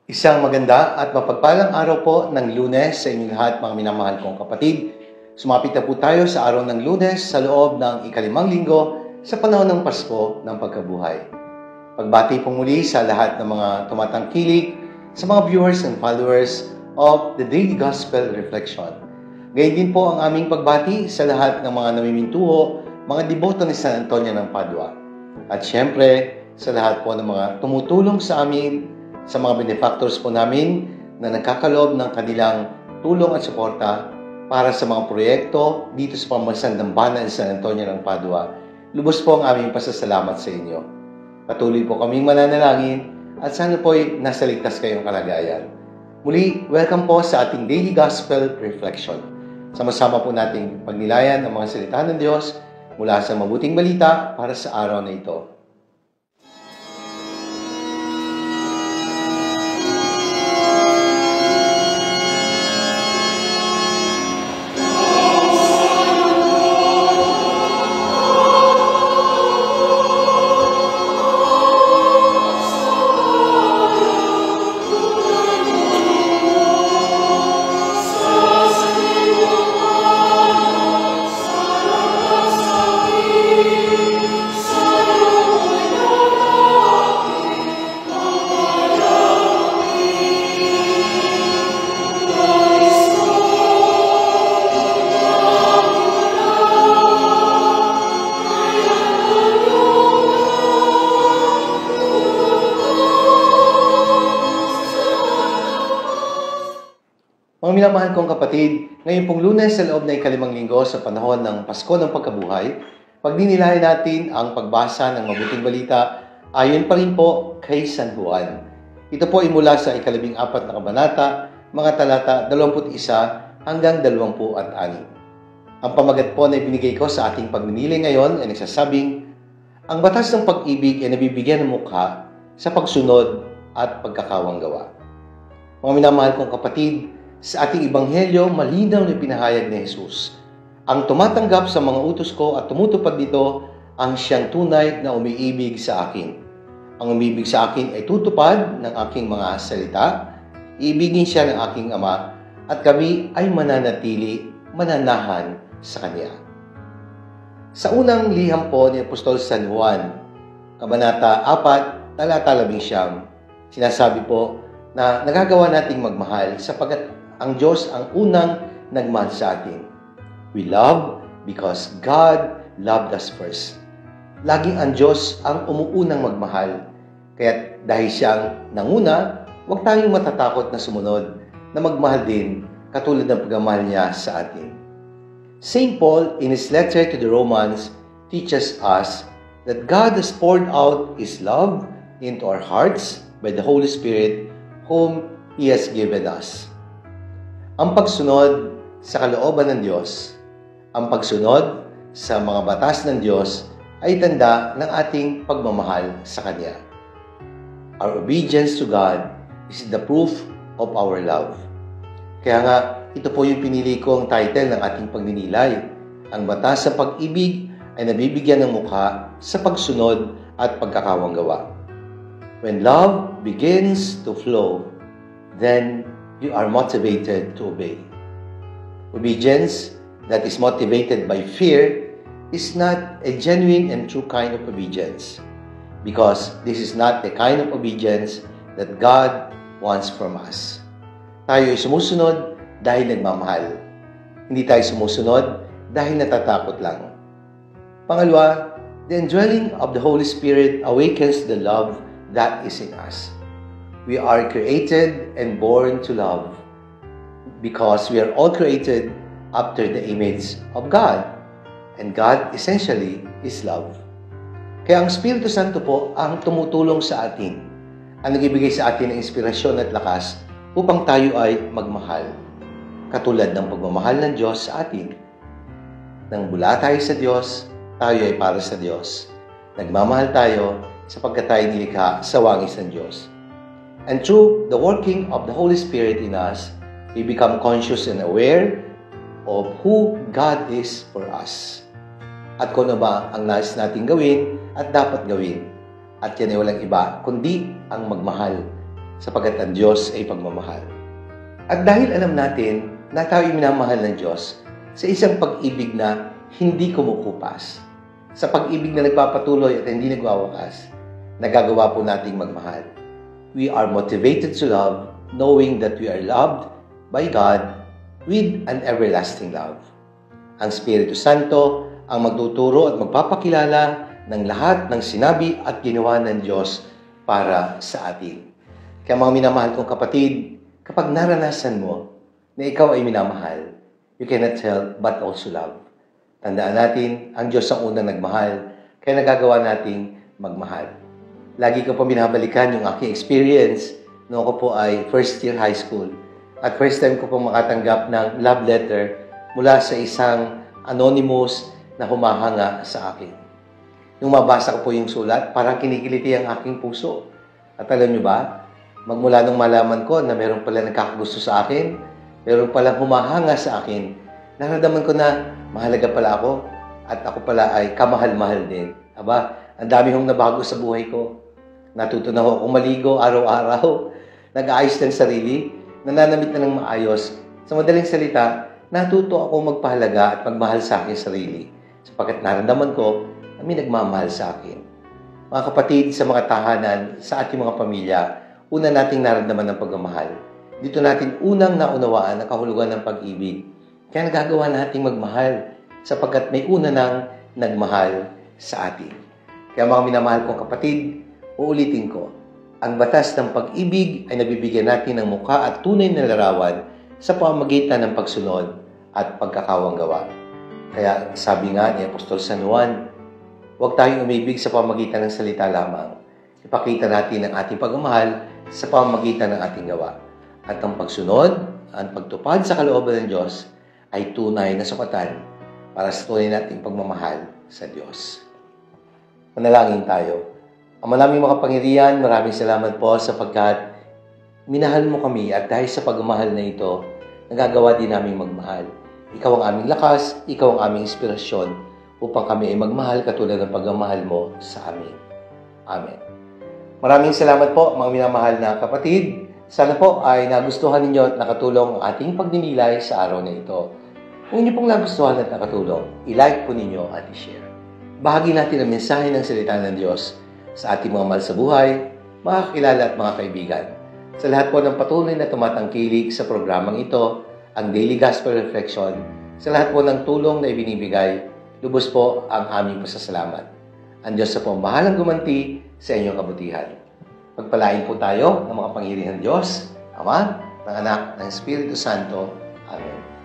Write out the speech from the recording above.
Isang maganda at mapagpalang araw po ng Lunes sa inyong lahat, mga minamahal kong kapatid. Sumapit na po tayo sa araw ng Lunes sa loob ng ikalimang linggo sa panahon ng Pasko ng Pagkabuhay. Pagbati po muli sa lahat ng mga tumatangkilik, sa mga viewers and followers of the Daily Gospel Reflection. Gayon din po ang aming pagbati sa lahat ng mga namimintuho, mga deboto ni San Antonio ng Padua. At syempre, sa lahat po ng mga tumutulong sa amin, sa mga benefactors po namin na nagkakaloob ng kanilang tulong at suporta para sa mga proyekto dito sa pamansang Dambana ni San Antonio ng Padua. Lubos po ang aming pasasalamat sa inyo. Patuloy po kaming mananalangin at sana po'y nasa ligtas kayong kalagayan. Muli, welcome po sa ating Daily Gospel Reflection. Sama-sama po nating pagnilayan ang mga salita ng Diyos mula sa mabuting balita para sa araw na ito. Mga minamahal kong kapatid, ngayon pong Lunes sa loob ng ikalimang linggo sa panahon ng Pasko ng Pagkabuhay, pagdinilayan natin ang pagbasa ng mabuting balita ayon pa rin po kay San Juan. Ito po ay mula sa ika-14 na kabanata, mga talata 21 hanggang 26. Ang pamagat po na ibinigay ko sa ating pagninilay ngayon ay nagsasabing, ang batas ng pag-ibig ay nabibigyan ng mukha sa pagsunod at pagkakawanggawa. Mga minamahal kong kapatid, sa ating Ebanghelyo, malinaw na pinahayag ni Jesus. Ang tumatanggap sa mga utos ko at tumutupad dito, ang siyang tunay na umiibig sa akin. Ang umiibig sa akin ay tutupad ng aking mga salita, iibigin siya ng aking Ama, at kami ay mananatili, mananahan sa Kanya. Sa unang liham po ni Apostol San Juan, Kabanata 4, talata 11, sinasabi po na nagagawa nating magmahal sapagkat ang Diyos ang unang nagmahal sa atin. We love because God loved us first. Laging ang Diyos ang umuunang magmahal. Kaya dahil siyang nanguna, huwag tayong matatakot na sumunod na magmahal din katulad ng pagmamahal niya sa atin. St. Paul, in his letter to the Romans, teaches us that God has poured out His love into our hearts by the Holy Spirit whom He has given us. Ang pagsunod sa kalooban ng Diyos, ang pagsunod sa mga batas ng Diyos ay tanda ng ating pagmamahal sa Kanya. Our obedience to God is the proof of our love. Kaya nga, ito po yung pinili kong title ng ating pagninilay. Ang batas sa pag-ibig ay nabibigyan ng mukha sa pagsunod at pagkakawanggawa. When love begins to flow, then you are motivated to obey. Obedience that is motivated by fear is not a genuine and true kind of obedience, because this is not the kind of obedience that God wants from us. Tayo ay sumusunod dahil nagmamahal. Hindi tayo sumusunod dahil natatakot lang. Pangalawa, the indwelling of the Holy Spirit awakens the love that is in us. We are created and born to love because we are all created after the image of God. And God essentially is love. Kaya ang Espiritu Santo po ang tumutulong sa atin, ang nagbibigay sa atin ng inspirasyon at lakas upang tayo ay magmahal. Katulad ng pagmamahal ng Diyos sa atin. Nang mula tayo sa Diyos, tayo ay para sa Diyos. Nagmamahal tayo sapagkat tayo nilikha sa wangis ng Diyos. And through the working of the Holy Spirit in us, we become conscious and aware of who God is for us. At kung ano ba ang nais natin gawin at dapat gawin. At yan ay walang iba, kundi ang magmahal sapagkat ang Diyos ay pagmamahal. At dahil alam natin na tayo ay minamahal ng Diyos sa isang pag-ibig na hindi kumukupas, sa pag-ibig na nagpapatuloy at hindi nagwawakas, nagagawa po nating magmahal. We are motivated to love, knowing that we are loved by God with an everlasting love. Ang Espiritu Santo ang magtuturo at magpapakilala ng lahat ng sinabi at ginawa ng Diyos para sa atin. Kaya mga minamahal kong kapatid, kapag naranasan mo na ikaw ay minamahal, you cannot help but also love. Tandaan natin, ang Diyos ang unang nagmahal, kaya nagagawa nating magmahal. Lagi ko po binabalikan yung aking experience noong ko po ay first year high school. At first time ko po makatanggap ng love letter mula sa isang anonymous na humahanga sa akin. Nung mabasa ko po yung sulat, parang kinikiliti ang aking puso. At alam nyo ba, magmula nung malaman ko na meron pala nagkakagusto sa akin, meron palang humahanga sa akin, naramdaman ko na mahalaga pala ako at ako pala ay kamahal-mahal din. Aba, ang dami hong nabago sa buhay ko. Natuto na ako maligo araw-araw, nag-aayos ng sarili, nananamit na ng maayos. Sa madaling salita, natuto ako magpahalaga at magmahal sa aking sarili sapagkat naramdaman ko na may nagmamahal sa akin. Mga kapatid, sa mga tahanan, sa ating mga pamilya, una nating naramdaman ng pagmamahal. Dito natin unang naunawaan ang kahulugan ng pag-ibig. Kaya nagagawa nating magmahal sapagkat may una nang nagmahal sa atin. Kaya mga minamahal kong kapatid, uulitin ko, ang batas ng pag-ibig ay nabibigyan natin ng mukha at tunay na larawan sa pamamagitan ng pagsunod at pagkakawanggawa. Kaya sabi nga ni Apostol San Juan, huwag tayong umibig sa pamamagitan ng salita lamang. Ipakita natin ang ating pagmamahal sa pamamagitan ng ating gawa. At ang pagsunod, ang pagtupad sa kalooban ng Diyos ay tunay na sukatan para sa tunay nating pagmamahal sa Diyos. Manalangin tayo. Ang maraming makapangyarihan, maraming salamat po sapagkat minahal mo kami at dahil sa pagmamahal na ito, nagagawa din namin magmahal. Ikaw ang aming lakas, ikaw ang aming inspirasyon upang kami ay magmahal katulad ng pagmamahal mo sa amin. Amen. Maraming salamat po mga minamahal na kapatid. Sana po ay nagustuhan ninyo at nakatulong ang ating pagninilay sa araw na ito. Kung inyo pong nagustuhan at nakatulong, i-like po ninyo at i-share. Bahagi natin ang mensahe ng salita ng Diyos sa ating mga mahal sa buhay, mga kakilala at mga kaibigan. Sa lahat po ng patuloy na tumatangkilik sa programang ito, ang Daily Gospel Reflection, sa lahat po ng tulong na ibinibigay, lubos po ang aming pasasalamat. Ang Diyos sa po ang bahalang gumanti sa inyong kabutihan. Pagpalain po tayo ng mga pangyarihan ng Diyos, Ama, ng Anak, ng Espiritu Santo. Amen.